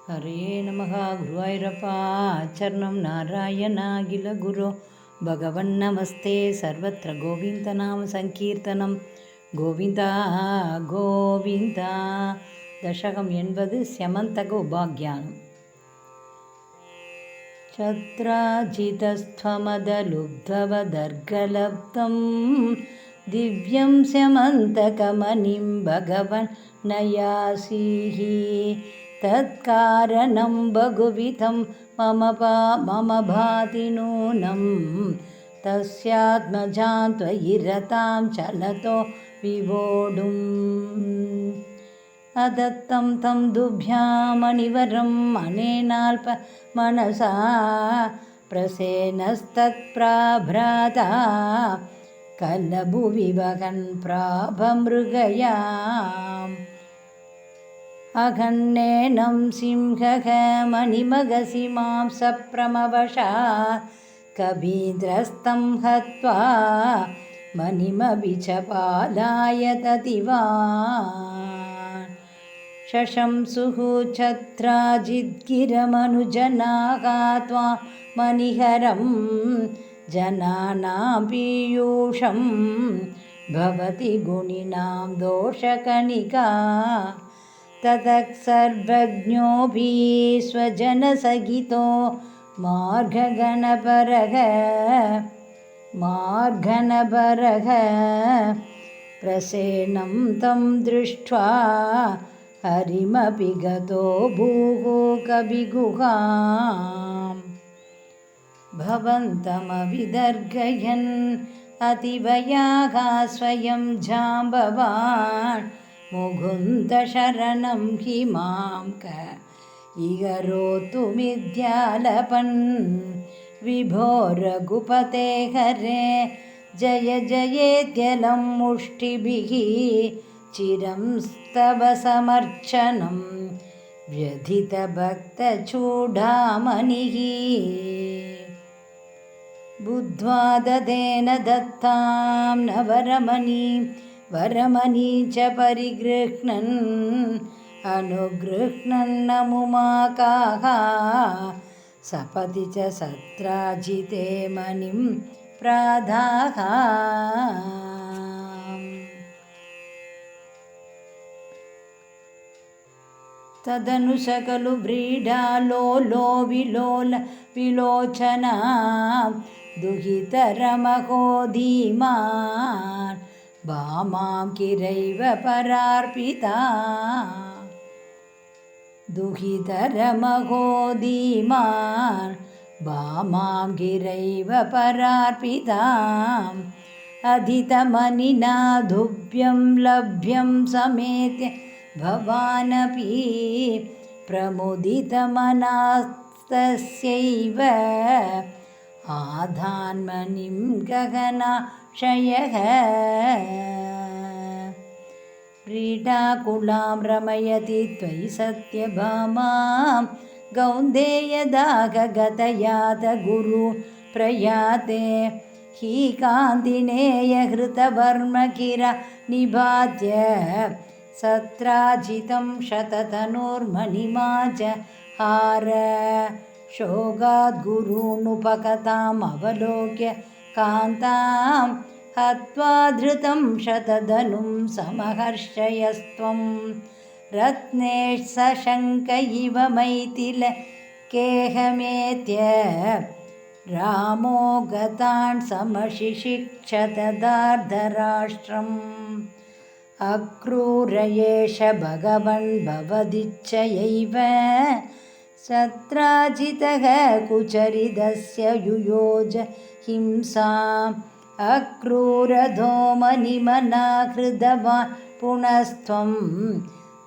ಹರೇ ನಮಃ. ಗುರುವಾಯೂರಪ್ಪ ಚರಣಂ ನಾರಾಯಣಾಗಿಲ ಗುರು ಭಗವನ್ನಮಸ್ತೆ. ಸರ್ವತ್ರ ಗೋವಿಂದ ನಾಮ ಸಂಕೀರ್ತನಂ. ಗೋವಿಂದ ಗೋವಿಂದ. ದಶകം 80. ಸ್ಯಮಂತಕ ಉಪಾಖ್ಯಾನಂ. ಛತ್ರಾಜಿತಸ್ತ್ವಮದಲುಬ್ಧವದರ್ಗಲಬ್ಧಂ ದಿವ್ಯಂ ಸ್ಯಮಂತಕಮಣಿಂ ಭಗವನ್ ನಯಾಸೀಃ. ತತ್ಕಾರಣಂ ಬಹುವಿಧಂ ಮಮ ಭಾತಿ ನೂನಂ. ತಸ್ಯಾತ್ಮಜಾನ್ ತ್ವಯಿ ರತಾಂ ಚಲತೋ ವಿವೋಢುಂ. ಅದತ್ತಂ ತಂ ದುಭ್ಯಾಮಣಿವರಂ ಅನೇನಾಲ್ಪ ಮನಸಾ ಪ್ರಸೇನಸ್ತತ್ಪ್ರಾಭ್ರಾತಾ ಕಲಭುವಿ ವಹನ್ ಪ್ರಾಭಮೃಗಯಾಂ. ಅಘನ್ನೇನಂ ಸಿಂಹಃ ಮಣಿಮಗಸಿ ಮಾಂ ಸಪ್ರಮವಶಾತ್ ಕಬೀಂದ್ರಸ್तं ಹತ್ವಾ ಮಣಿಮಭಿ ಚ ಪಾಲಾಯತತಿವಾನ್. ಶಶಂಸುಃ ಛತ್ರಾಜಿದ್ಗಿರಮನುಜನಾಃ ತ್ವಾಂ ಮಣಿಹರಂ. ಜನಾನಾಂ ಪೀಯೂಷಂ ಭವತಿ ಗುಣಿನಾಂ ದೋಷಕಣಿಕಾ. ತತಃ ಸರ್ವಜ್ಞೋऽಪಿ ಸ್ವಜನಸಹಿತೋ ಮಾರ್ಗನಪರಃ ಪ್ರಸೇनं तं ದೃष्ट्ವಾ ಹರಿಮಪಿ ಗತೋ ಭೂಃ ಕವಿಗುಹಾಂ. ಭವಂತಮವಿದರ್ಗಯನ್ ಅತಿವಯಾಃ ಸ್ವಯಂ ಜಾಂಬವಾನ್. ಮುಕುಂದ ಹಿ ಮಾಂ ಕ ಇಗರೋತುಮಿದ್ಯಾಲಪನ್. ವಿಭೋ ರಘುಪತೆ ಹರೇ ಜಯ ಜಯೇತ್ಯಲಂ ಮುಷ್ಟಿಭಿಃ. ಚಿರಂ ಸ್ತವ ಸಮರ್ಚನಂ ವ್ಯಧಿತಭಕ್ತಚೂಡಾಮಣಿಃ. ಬುದ್ಧ್ವಾ ದದೇನ ದತ್ತಾಂ ನ ವರಮಣಿ ಚ ಪರಿಗೃಹ್ಣನ್. ಅನುಗೃಹ್ಣನ್ನ ಮುಮಾಕಾಃ ಸಪತಿ ಚ ಸತ್ರಾಜಿತೆ ಮಣಿಂ ಪ್ರಾದಾಃ. ತದನು ಸಕಲು ವ್ರೀಡಾಲೋಲೋ ವಿಲೋಚನಾ ದುಹಿತರಮಹೋ ಧೀಮಾನ್. ಭಾಮಾಂ ಗಿರೈವ ಪರಾರ್ಪಿತಾ. ದುಹಿತರಮಹೋ ಧೀಮಾನ್ ಭಾಮಾಂ ಗಿರೈವ ಪರಾರ್ಪಿತಾಂ. ಅಧಿತಮನಿನಾ ದುಭ್ಯಂ ಲಭ್ಯಂ ಸಮೇತ್ಯ ಭವಾನಪಿ. ಪ್ರಮುದಿತಮನಾಸ್ತಸ್ಯೈವ ಆಧಾನ್ಮಣಿಂ ಗಗನಾಶಯಃ. ಕ್ರೀಡಾಕುಲಾಂ ರಮಯತಿ ತ್ವಯಿ ಸತ್ಯಭಾಮಾಂ. ಗೌಂದೇಯದಾಗಗತಯಾತ ಗುರು ಪ್ರಯಾತೆ. ಹಿ ಕಾಂತಿನೇಯ ಹೃತವರ್ಮಕಿರ ನಿಭಾತ್ಯ. ಸತ್ರಾಜಿತಂ ಶತತನೂರ್ಮಣಿಮಾಚ ಹಾರ. ಶೋಗಾದ್ಗುರೂನುಪಕತಾಂ ಅವಲೋಕ್ಯ ಕಾಂತಾಂ. ಹತ್ವಾ ಧೃತಂ ಶತಧನುಂ ಸಮಹರ್ಷಯಸ್ತ್ವಂ. ರತ್ನೇಶ್ ಸಶಂಕ ಇವ ಮೈಥಿಲಕೇಹಮೇತ್ಯ. ರಾಮೋ ಗತಾನ್ ಸಮಶಿಶಿಕ್ಷತ ಧಾರ್ಧರಾಷ್ಟ್ರಂ. ಅಕ್ರೂರಯೇಷ ಭಗವನ್ ಭವದಿಚ್ಛಯೈವ. ಸತ್ರಾಜಿತಃ ಕುಚರಿದಸ್ಯ ಯುಯೋಜ ಹಿಂಸಾಂ. ಅಕ್ರೂರಧೋ ಮಣಿಮನಾ ಹೃದವಾನ್ ಪುನಸ್ತ್ವಂ.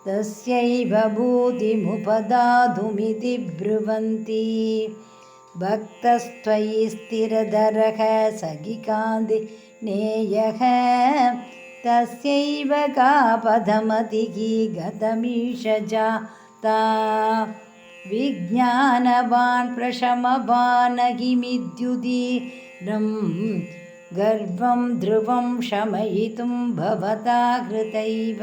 ತಸ್ಯೈವ ಭೂತಿಮುಪದಾತುಮಿತಿ ಬ್ರುವಂತಿ. ಭಕ್ತಸ್ತ್ವಯಿ ಸ್ಥಿರಧರಃ ಸಖಿಕಾಂದಿನೇಯಃ. ತಸ್ಯೈವ ಕಾಪದಮತಿಃ ಗತಮೀಶ ಜಾತಾ. ವಿಜ್ಞಾನವಾನ್ ಪ್ರಶಮವಾನ್ ಅಹಿಮಿದ್ಯುದೀರಂ. ಗರ್ವಂ ಧ್ರುವಂ ಶಮಯಿತುಂ ಭವತಾ ಹೃತೈವ.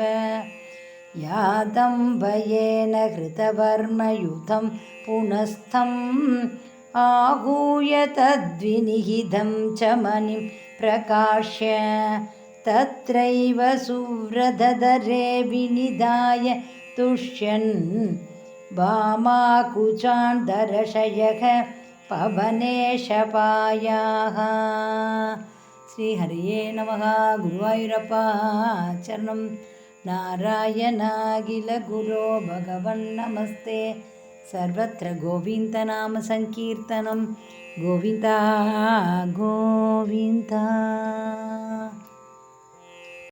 यादम्बयेन हृतवर्मयुधं पुनस्थम् आहूय तद्विनिहितं च मणिं प्रकाश्य तत्रैव सुव्रतधरे विनिधाय तुष्यन् भामाकुचान् दर्शयः पवनेशपायाः. श्रीहरये नमः. गुरुवायूरप्पा चरणं नारायणाखिलगुरो भगवन्नमस्ते. सर्वत्र गोविन्दनामसङ्कीर्तनं गोविन्दा गोविन्दा.